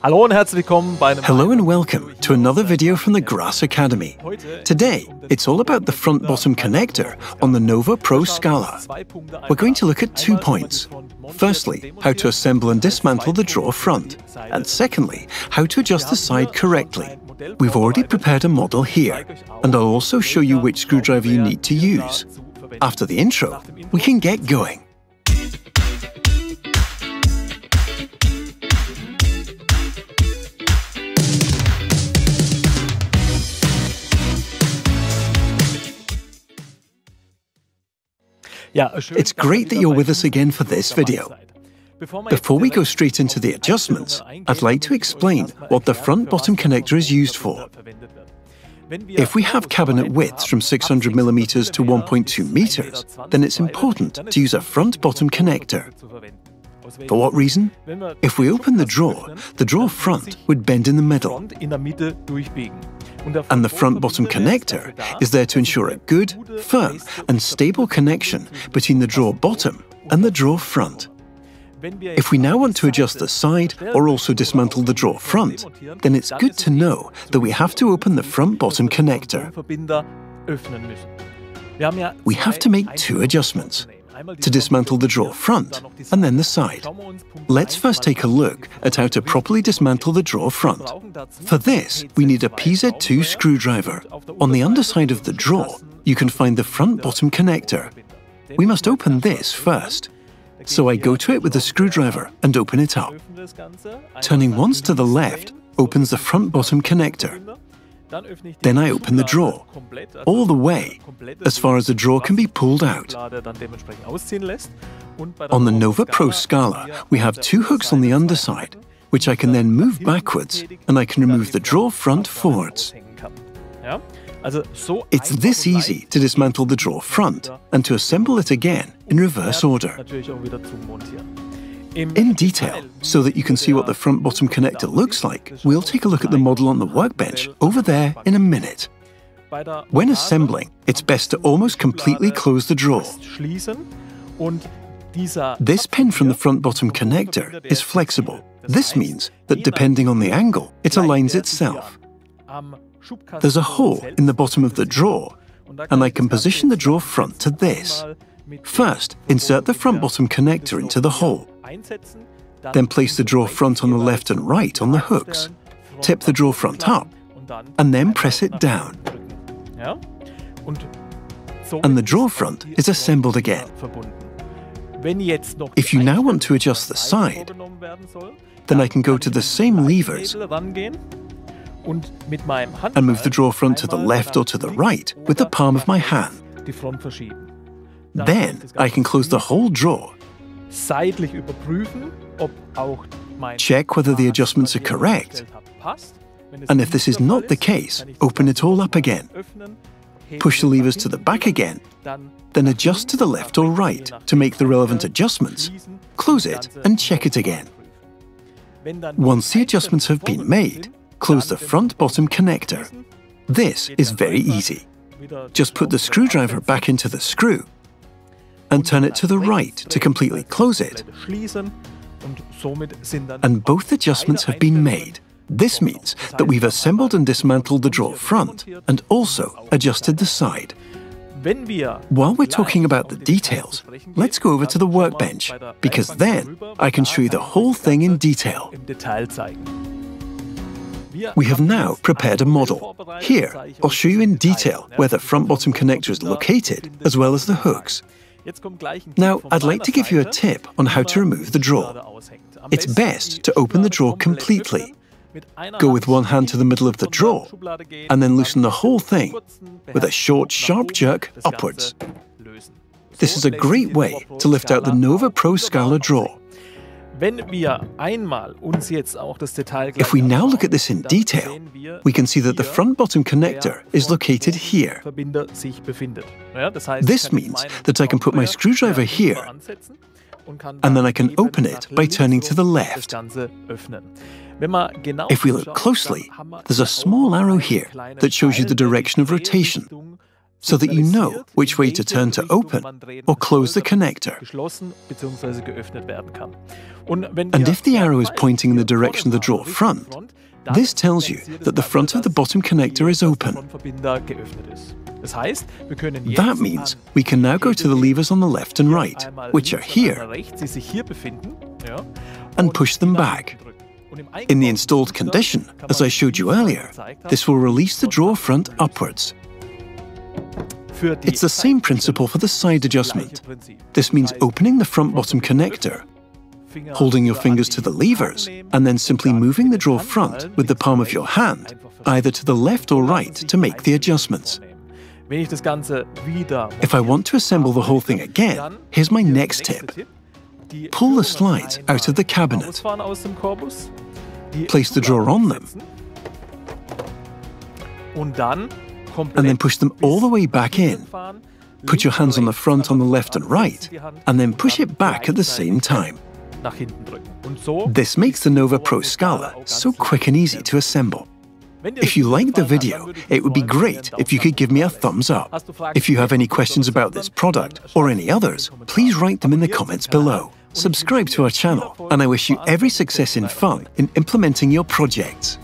Hello and welcome to another video from the Grass Academy. Today, it's all about the front-bottom connector on the Nova Pro Scala. We're going to look at 2 points. Firstly, how to assemble and dismantle the drawer front, and secondly, how to adjust the side correctly. We've already prepared a model here, and I'll also show you which screwdriver you need to use. After the intro, we can get going. It's great that you're with us again for this video. Before we go straight into the adjustments, I'd like to explain what the front-bottom connector is used for. If we have cabinet widths from 600mm to 1.2 meters, then it's important to use a front-bottom connector. For what reason? If we open the drawer front would bend in the middle. And the front-bottom connector is there to ensure a good, firm and stable connection between the drawer bottom and the drawer front. If we now want to adjust the side or also dismantle the drawer front, then it's good to know that we have to open the front-bottom connector. We have to make 2 adjustments, to dismantle the drawer front and then the side. Let's first take a look at how to properly dismantle the drawer front. For this, we need a PZ2 screwdriver. On the underside of the drawer, you can find the front-bottom connector. We must open this first. So I go to it with a screwdriver and open it up. Turning once to the left opens the front-bottom connector. Then I open the drawer, all the way, as far as the drawer can be pulled out. On the Nova Pro Scala, we have 2 hooks on the underside, which I can then move backwards, and I can remove the drawer front forwards. It's this easy to dismantle the drawer front and to assemble it again in reverse order. In detail, so that you can see what the front-bottom connector looks like, we'll take a look at the model on the workbench over there in a minute. When assembling, it's best to almost completely close the drawer. This pin from the front-bottom connector is flexible. This means that depending on the angle, it aligns itself. There's a hole in the bottom of the drawer, and I can position the drawer front to this. First, insert the front-bottom connector into the hole. Then place the drawer front on the left and right on the hooks. Tip the drawer front up, and then press it down. And the drawer front is assembled again. If you now want to adjust the side, then I can go to the same levers and move the drawer front to the left or to the right with the palm of my hand. Then I can close the whole drawer. Check whether the adjustments are correct. And if this is not the case, open it all up again. Push the levers to the back again, then adjust to the left or right to make the relevant adjustments. Close it and check it again. Once the adjustments have been made, close the front-bottom connector. This is very easy. Just put the screwdriver back into the screw and turn it to the right to completely close it. And both adjustments have been made. This means that we've assembled and dismantled the drawer front and also adjusted the side. While we're talking about the details, let's go over to the workbench, because then I can show you the whole thing in detail. We have now prepared a model. Here, I'll show you in detail where the front-bottom connector is located, as well as the hooks. Now, I'd like to give you a tip on how to remove the drawer. It's best to open the drawer completely. Go with one hand to the middle of the drawer, and then loosen the whole thing with a short, sharp jerk upwards. This is a great way to lift out the Nova Pro Scala drawer. If we now look at this in detail, we can see that the front-bottom connector is located here. This means that I can put my screwdriver here, and then I can open it by turning to the left. If we look closely, there's a small arrow here that shows you the direction of rotation. so that you know which way to turn to open or close the connector. And if the arrow is pointing in the direction of the drawer front, this tells you that the front of the bottom connector is open. That means we can now go to the levers on the left and right, which are here, and push them back. In the installed condition, as I showed you earlier, this will release the drawer front upwards. It's the same principle for the side adjustment. This means opening the front-bottom connector, holding your fingers to the levers, and then simply moving the drawer front with the palm of your hand, either to the left or right, to make the adjustments. If I want to assemble the whole thing again, here's my next tip. Pull the slides out of the cabinet. Place the drawer on them, and then push them all the way back in. Put your hands on the front on the left and right, and then push it back at the same time. This makes the Nova Pro Scala so quick and easy to assemble. If you liked the video, it would be great if you could give me a thumbs up. If you have any questions about this product or any others, please write them in the comments below. Subscribe to our channel, and I wish you every success and fun in implementing your projects.